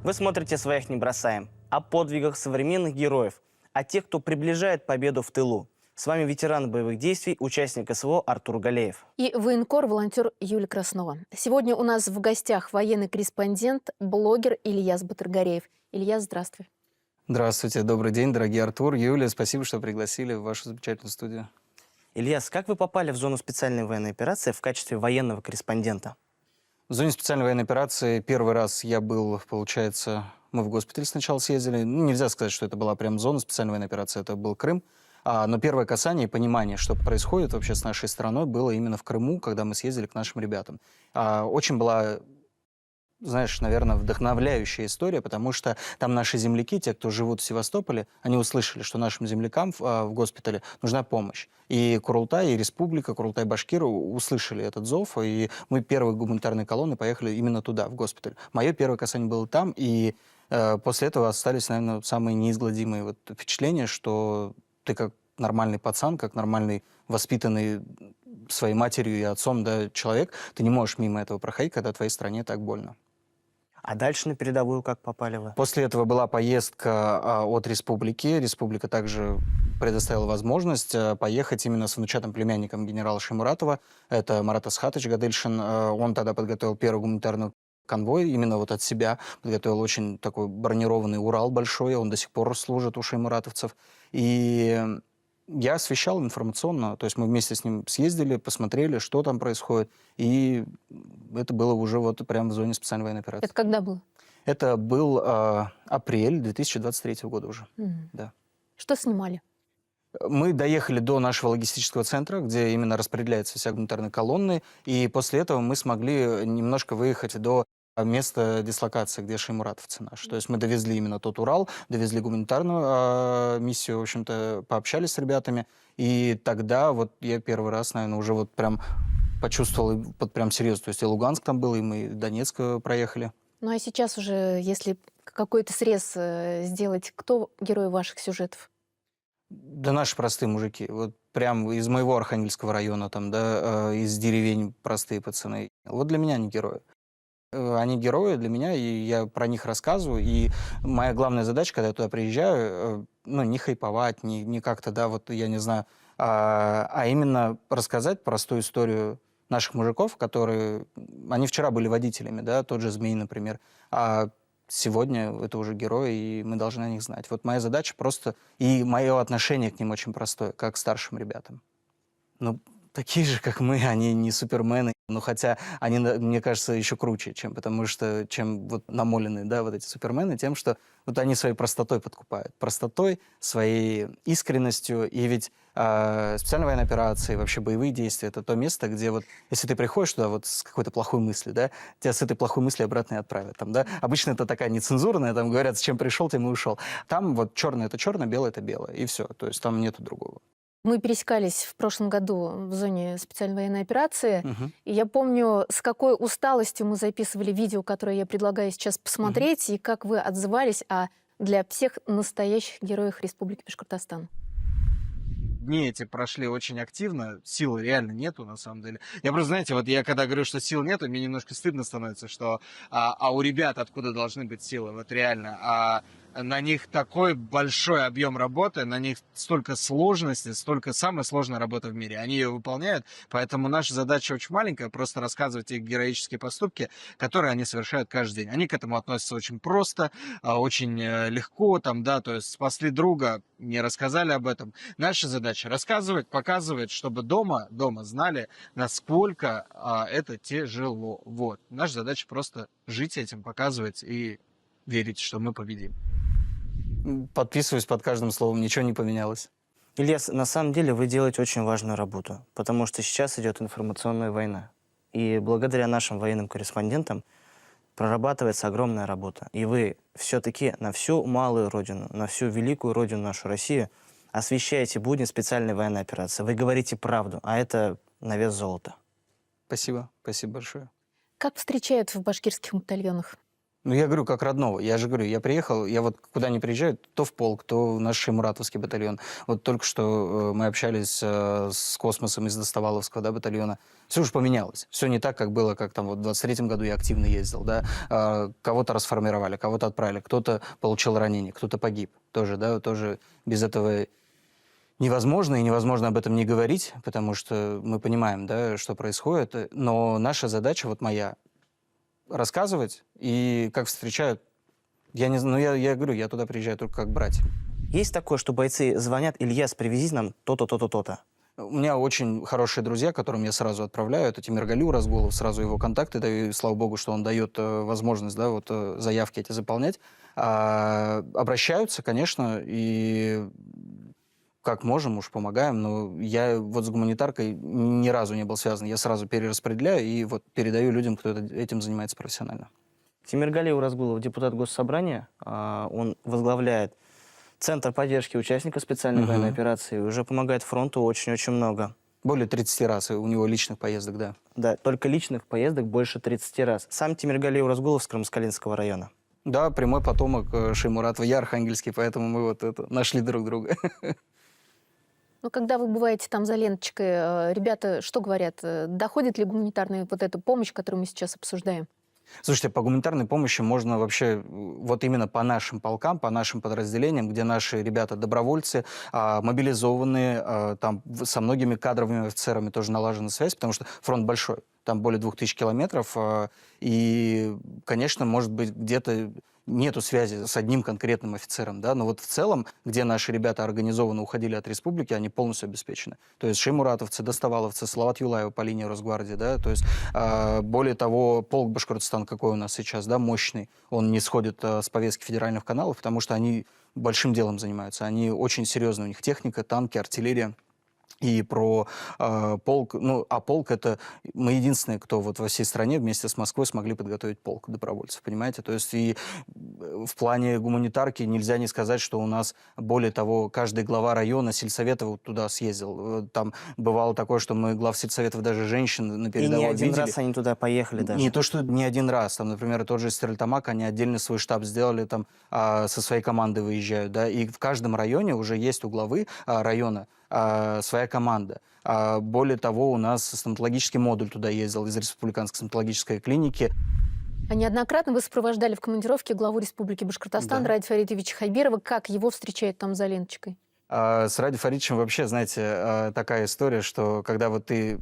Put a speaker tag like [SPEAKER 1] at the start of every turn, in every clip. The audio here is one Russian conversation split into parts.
[SPEAKER 1] Вы смотрите «Своих не бросаем», о подвигах современных героев, о тех, кто приближает победу в тылу. С вами ветеран боевых действий, участник СВО Артур Галеев.
[SPEAKER 2] И военкор, волонтер Юлия Краснова. Сегодня у нас в гостях военный корреспондент, блогер Ильяс Батыргареев. Ильяс, здравствуй.
[SPEAKER 3] Здравствуйте, добрый день, дорогие Артур, Юлия. Спасибо, что пригласили в вашу замечательную студию.
[SPEAKER 1] Ильяс, как вы попали в зону специальной военной операции в качестве военного корреспондента?
[SPEAKER 3] В зоне специальной военной операции первый раз я был, получается, мы в госпиталь сначала съездили. Ну, нельзя сказать, что это была прям зона специальной военной операции, это был Крым. Но первое касание и понимание, что происходит вообще с нашей страной, было именно в Крыму, когда мы съездили к нашим ребятам. Очень была, знаешь, наверное, вдохновляющая история, потому что там наши земляки, те, кто живут в Севастополе, они услышали, что нашим землякам в госпитале нужна помощь. И Курултай, и Республика, Курултай-Башкир услышали этот зов, и мы первой гуманитарной колонной поехали именно туда, в госпиталь. Мое первое касание было там, и после этого остались, наверное, самые неизгладимые впечатления, что ты как нормальный пацан, как нормальный воспитанный своей матерью и отцом, да, человек, ты не можешь мимо этого проходить, когда твоей стране так больно.
[SPEAKER 1] А дальше на передовую как попали вы?
[SPEAKER 3] После этого была поездка от республики. Республика также предоставила возможность поехать именно с внучатым племянником генерала Шаймуратова. Это Марат Асхатович Гадельшин. Он тогда подготовил первый гуманитарный конвой именно вот от себя. Подготовил очень такой бронированный Урал большой. Он до сих пор служит у шаймуратовцев. И я освещал информационно, то есть мы вместе с ним съездили, посмотрели, что там происходит, и это было уже вот прямо в зоне специальной военной операции.
[SPEAKER 2] Это когда было?
[SPEAKER 3] Это был апрель 2023 года уже, да.
[SPEAKER 2] Что снимали?
[SPEAKER 3] Мы доехали до нашего логистического центра, где именно распределяется вся гуманитарная колонна, и после этого мы смогли немножко выехать до место дислокации, где шаймуратовцы наши. То есть мы довезли именно тот Урал, довезли гуманитарную миссию, в общем-то, пообщались с ребятами. И тогда вот я первый раз, наверное, уже вот прям почувствовал вот прям серьезно. То есть и Луганск там был, и мы Донецк проехали.
[SPEAKER 2] Ну а сейчас уже, если какой-то срез сделать, кто герой ваших сюжетов?
[SPEAKER 3] Да наши простые мужики. Вот прям из моего Архангельского района, там, да, из деревень простые пацаны. Вот для меня они герои. Они герои для меня, и я про них рассказываю. И моя главная задача, когда я туда приезжаю, ну, не хайповать, не как-то, да, вот я не знаю, а именно рассказать простую историю наших мужиков, которые... Они вчера были водителями, да, тот же Змей, например, а сегодня это уже герои, и мы должны о них знать. Вот моя задача просто... И мое отношение к ним очень простое, как к старшим ребятам. Ну, такие же, как мы, они не супермены. Но хотя они, мне кажется, еще круче, чем вот намоленные, да, вот эти супермены, тем, что вот они своей простотой подкупают. Простотой, своей искренностью. И ведь специальная военная операция, вообще боевые действия — это то место, где вот, если ты приходишь туда вот с какой-то плохой мыслью, да, тебя с этой плохой мыслью обратно и отправят. Там, да? Обычно это такая нецензурная, там говорят, с чем пришел, тем и ушел. Там вот черное — это черное, белое — это белое. И все. То есть там нету другого.
[SPEAKER 2] Мы пересекались в прошлом году в зоне специальной военной операции, и я помню, с какой усталостью мы записывали видео, которое я предлагаю сейчас посмотреть, и как вы отзывались о для всех настоящих героях Республики Башкортостан.
[SPEAKER 4] Дни эти прошли очень активно, силы реально нету, на самом деле. Я просто, знаете, вот я когда говорю, что сил нету, мне немножко стыдно становится, что у ребят откуда должны быть силы, вот реально. На них такой большой объем работы, на них столько сложностей, столько самая сложная работа в мире. Они ее выполняют, поэтому наша задача очень маленькая, просто рассказывать их героические поступки, которые они совершают каждый день. Они к этому относятся очень просто, очень легко, там, да, то есть спасли друга, не рассказали об этом. Наша задача рассказывать, показывать, чтобы дома знали, насколько это тяжело. Вот. Наша задача просто жить этим, показывать и верить, что мы победим.
[SPEAKER 3] Подписываюсь под каждым словом, ничего не поменялось.
[SPEAKER 1] Ильяс, на самом деле вы делаете очень важную работу, потому что сейчас идет информационная война. И благодаря нашим военным корреспондентам прорабатывается огромная работа. И вы все-таки на всю малую родину, на всю великую родину нашу Россию освещаете будни специальной военной операции. Вы говорите правду, а это на вес золота.
[SPEAKER 3] Спасибо, спасибо большое.
[SPEAKER 2] Как встречают в башкирских батальонах?
[SPEAKER 3] Ну, я говорю, как родного. Я же говорю, я приехал, я вот куда ни приезжаю, то в полк, то в наш Шеймуратовский батальон. Вот только что мы общались с Космосом из Достоваловского, да, батальона. Все уже поменялось. Все не так, как было, как там вот в 23-м году я активно ездил, да. Кого-то расформировали, кого-то отправили, кто-то получил ранение, кто-то погиб. Тоже, да, тоже без этого невозможно, и невозможно об этом не говорить, потому что мы понимаем, да, что происходит. Но наша задача, вот моя, рассказывать, и как встречают, я не знаю, ну я говорю, я туда приезжаю только как братья.
[SPEAKER 1] Есть такое, что бойцы звонят: Ильяс, привези нам то-то, то-то, то-то.
[SPEAKER 3] У меня очень хорошие друзья, которым я сразу отправляю. Это Тимиргалю Разгулов, сразу его контакты даю, и слава богу, что он дает возможность, да, вот заявки эти заполнять. Обращаются, конечно, и как можем, уж помогаем, но я вот с гуманитаркой ни разу не был связан. Я сразу перераспределяю и вот передаю людям, кто этим занимается профессионально.
[SPEAKER 1] Тимиргалиев Разгулов, депутат Госсобрания, он возглавляет Центр поддержки участников специальной военной операции, уже помогает фронту очень-очень много.
[SPEAKER 3] Более 30 раз у него личных поездок, да.
[SPEAKER 1] Да, только личных поездок больше 30 раз. Сам Тимиргалиев Разгулов с Крымскалинского района.
[SPEAKER 3] Да, прямой потомок Шеймуратова, я архангельский, поэтому мы вот это нашли друг друга.
[SPEAKER 2] Ну, когда вы бываете там за ленточкой, ребята что говорят? Доходит ли гуманитарная вот эта помощь, которую мы сейчас обсуждаем?
[SPEAKER 3] Слушайте, по гуманитарной помощи можно вообще вот именно по нашим полкам, по нашим подразделениям, где наши ребята-добровольцы, мобилизованные, там со многими кадровыми офицерами тоже налажена связь, потому что фронт большой, там более 2000 километров, и, конечно, может быть, где-то нету связи с одним конкретным офицером, да, но вот в целом, где наши ребята организованно уходили от республики, они полностью обеспечены. То есть шеймуратовцы, достоваловцы, Салават Юлаева по линии Росгвардии, да, то есть более того, полк Башкортостан какой у нас сейчас, да, мощный, он не сходит с повестки федеральных каналов, потому что они большим делом занимаются, они очень серьезно, у них техника, танки, артиллерия. И про полк, ну, а полк это мы единственные, кто вот во всей стране вместе с Москвой смогли подготовить полк добровольцев, понимаете? То есть и в плане гуманитарки нельзя не сказать, что у нас, более того, каждый глава района, сельсовета вот туда съездил. Там бывало такое, что мы глав сельсоветов, даже женщин на
[SPEAKER 1] И
[SPEAKER 3] передовой
[SPEAKER 1] не один
[SPEAKER 3] видели.
[SPEAKER 1] раз они туда поехали даже.
[SPEAKER 3] Не то, что не один раз. Там, например, тот же Стерлитамак, они отдельно свой штаб сделали, там со своей командой выезжают, да, и в каждом районе уже есть у главы района своя команда. Более того, у нас стоматологический модуль туда ездил из республиканской стоматологической клиники.
[SPEAKER 2] А неоднократно вы сопровождали в командировке главу Республики Башкортостан
[SPEAKER 3] Да.
[SPEAKER 2] Радия Фаритовича Хайберова. Как его встречают там за ленточкой?
[SPEAKER 3] С Ради Фаридовичем вообще, знаете, такая история, что когда вот ты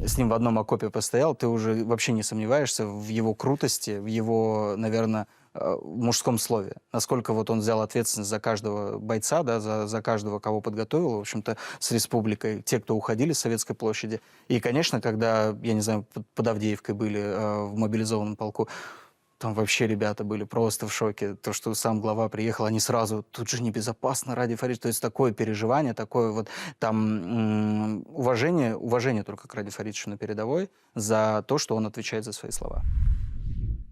[SPEAKER 3] с ним в одном окопе постоял, ты уже вообще не сомневаешься в его крутости, в его, наверное, в мужском слове. Насколько вот он взял ответственность за каждого бойца, да, за каждого, кого подготовил, в общем-то, с республикой, те, кто уходили с Советской площади. И, конечно, когда, я не знаю, под Авдеевкой были в мобилизованном полку, там вообще ребята были просто в шоке. То, что сам глава приехал, они сразу, тут же небезопасно, Ради Фаридович. То есть такое переживание, такое вот там уважение только к Ради Фаридовичу на передовой за то, что он отвечает за свои слова.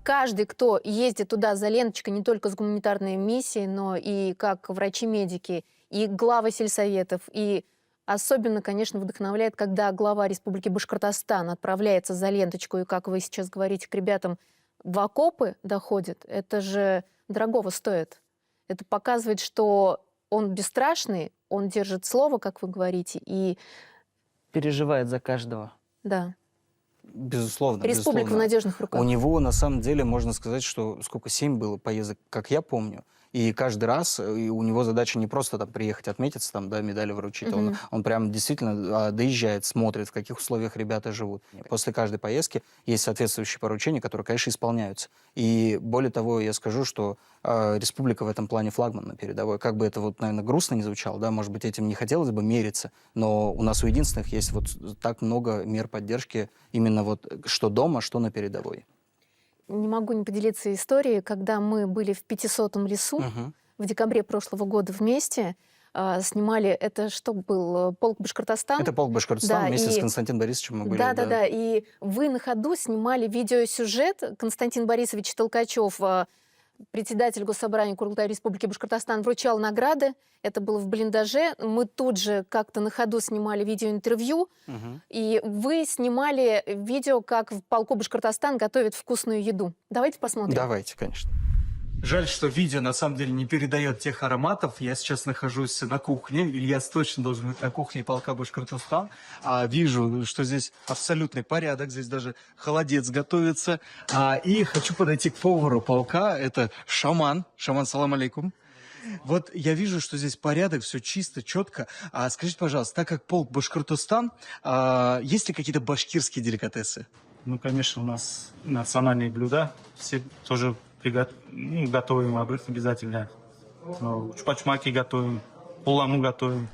[SPEAKER 2] Каждый, кто ездит туда за ленточкой не только с гуманитарной миссией, но и как врачи-медики, и главы сельсоветов, и особенно, конечно, вдохновляет, когда глава Республики Башкортостан отправляется за ленточку, и, как вы сейчас говорите, к ребятам в окопы доходит. Это же дорогого стоит. Это показывает, что он бесстрашный, он держит слово, как вы говорите, и
[SPEAKER 1] Переживает за каждого.
[SPEAKER 2] да,
[SPEAKER 3] Безусловно,
[SPEAKER 2] республика в
[SPEAKER 3] безусловно.
[SPEAKER 2] надежных руках.
[SPEAKER 3] У него, на самом деле, можно сказать, что сколько, 7 было поездок, как я помню. И каждый раз и у него задача не просто там приехать отметиться, там, да, медали вручить. Он прям действительно доезжает, смотрит, в каких условиях ребята живут. После каждой поездки есть соответствующие поручения, которые, конечно, исполняются. И более того, я скажу, что республика в этом плане флагман на передовой. Как бы это вот, наверное, грустно не звучало, да, может быть, этим не хотелось бы мериться, но у нас у единственных есть вот так много мер поддержки именно вот что дома, что на передовой.
[SPEAKER 2] Не могу не поделиться историей, когда мы были в 500-м лесу в декабре прошлого года вместе, снимали, это что был, полк Башкортостан?
[SPEAKER 3] Это полк Башкортостан,
[SPEAKER 2] Да,
[SPEAKER 3] вместе
[SPEAKER 2] и-
[SPEAKER 3] с Константином Борисовичем мы были.
[SPEAKER 2] Да, и вы на ходу снимали видеосюжет. Константин Борисович Толкачев председатель Госсобрания Курултая Республики Башкортостан вручал награды. Это было в блиндаже. Мы тут же как-то на ходу снимали видеоинтервью. И вы снимали видео, как в полку Башкортостан готовят вкусную еду. Давайте посмотрим.
[SPEAKER 3] Давайте, конечно.
[SPEAKER 5] Жаль, что видео на самом деле не передает тех ароматов. Я сейчас нахожусь на кухне. Ильяс точно должен быть на кухне полка Башкортостан. Вижу, что здесь абсолютный порядок. Здесь даже холодец готовится. И хочу подойти к повару полка. Это Шаман. Шаман, салам алейкум. Вот я вижу, что здесь порядок, все чисто, четко. Скажите, пожалуйста, так как полк Башкортостан, есть ли какие-то башкирские деликатесы?
[SPEAKER 6] Ну, конечно, у нас национальные блюда. Все тоже готовим обязательно. Ну, чупа-чумаки готовим, пуламу готовим.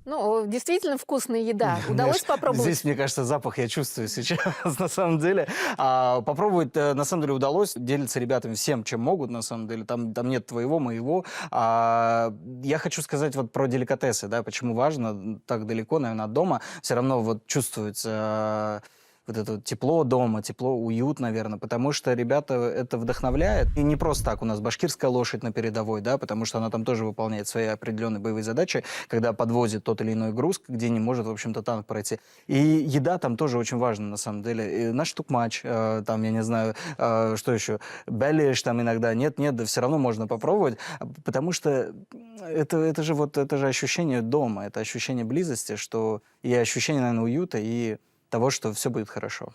[SPEAKER 2] Ну, действительно вкусная еда. Удалось попробовать?
[SPEAKER 3] Здесь, мне кажется, запах я чувствую сейчас, на самом деле. Попробовать, на самом деле, удалось. Делятся ребятами всем, чем могут, на самом деле. Там нет твоего, моего. Я хочу сказать вот про деликатесы, да, почему важно так далеко, наверное, от дома. Все равно вот чувствуется вот это вот тепло дома, тепло, уют, наверное, потому что ребята это вдохновляет. И не просто так у нас башкирская лошадь на передовой, да, потому что она там тоже выполняет свои определенные боевые задачи, когда подвозит тот или иной груз, где не может, в общем-то, танк пройти. И еда там тоже очень важна, на самом деле. И наш тукмач, там, я не знаю, что еще, белиш там иногда, нет, да все равно можно попробовать, потому что это же ощущение дома, это ощущение близости, что и ощущение, наверное, уюта, и того, что все будет хорошо.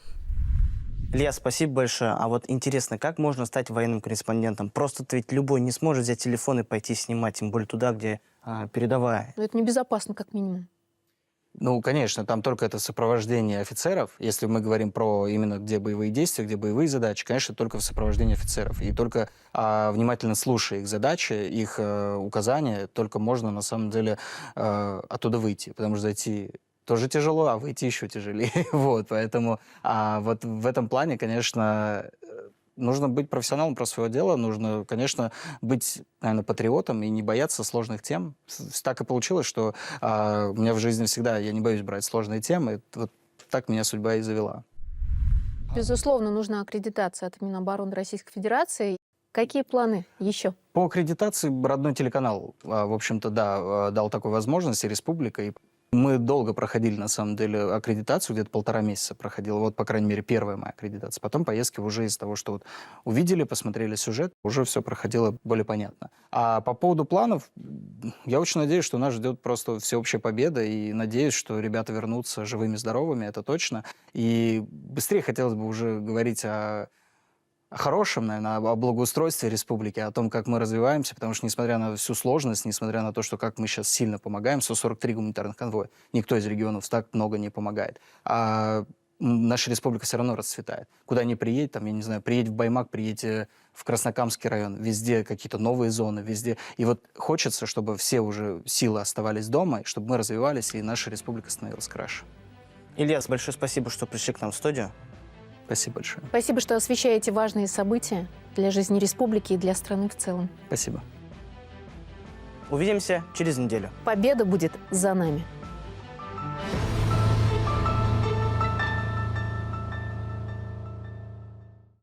[SPEAKER 1] Илья, спасибо большое. А вот интересно, как можно стать военным корреспондентом? Просто-то ведь любой не сможет взять телефон и пойти снимать, тем более туда, где передовая.
[SPEAKER 2] Но это небезопасно, как минимум.
[SPEAKER 3] Ну, конечно, там только это сопровождение офицеров. Если мы говорим про именно где боевые действия, где боевые задачи, конечно, только в сопровождении офицеров. И только внимательно слушая их задачи, их указания, только можно, на самом деле, оттуда выйти. Потому что зайти тоже тяжело, а выйти еще тяжелее. Вот, поэтому вот в этом плане, конечно, нужно быть профессионалом про свое дело, нужно, конечно, быть, наверное, патриотом и не бояться сложных тем. Так и получилось, что у меня в жизни всегда, я не боюсь брать сложные темы, вот так меня судьба и завела.
[SPEAKER 2] Безусловно, нужна аккредитация от Минобороны Российской Федерации. Какие планы еще?
[SPEAKER 3] По аккредитации родной телеканал, в общем-то, да, дал такую возможность, и республика, и мы долго проходили, на самом деле, аккредитацию, где-то 1,5 месяца проходила, вот, по крайней мере, первая моя аккредитация. Потом поездки уже из того, что вот увидели, посмотрели сюжет, уже все проходило более понятно. А по поводу планов, я очень надеюсь, что нас ждет просто всеобщая победа, и надеюсь, что ребята вернутся живыми, здоровыми, это точно. И быстрее хотелось бы уже говорить о хорошем, наверное, о благоустройстве республики, о том, как мы развиваемся, потому что, несмотря на всю сложность, несмотря на то, что как мы сейчас сильно помогаем, 143 гуманитарных конвоя, никто из регионов так много не помогает. А наша республика все равно расцветает. Куда ни приедь, там, я не знаю, приедь в Баймак, приедь в Краснокамский район, везде какие-то новые зоны, везде. И вот хочется, чтобы все уже силы оставались дома, чтобы мы развивались, и наша республика становилась краше.
[SPEAKER 1] Ильяс, большое спасибо, что пришли к нам в студию.
[SPEAKER 3] Спасибо большое.
[SPEAKER 2] Спасибо, что освещаете важные события для жизни республики и для страны в целом.
[SPEAKER 3] Спасибо.
[SPEAKER 1] Увидимся через неделю.
[SPEAKER 2] Победа будет за нами.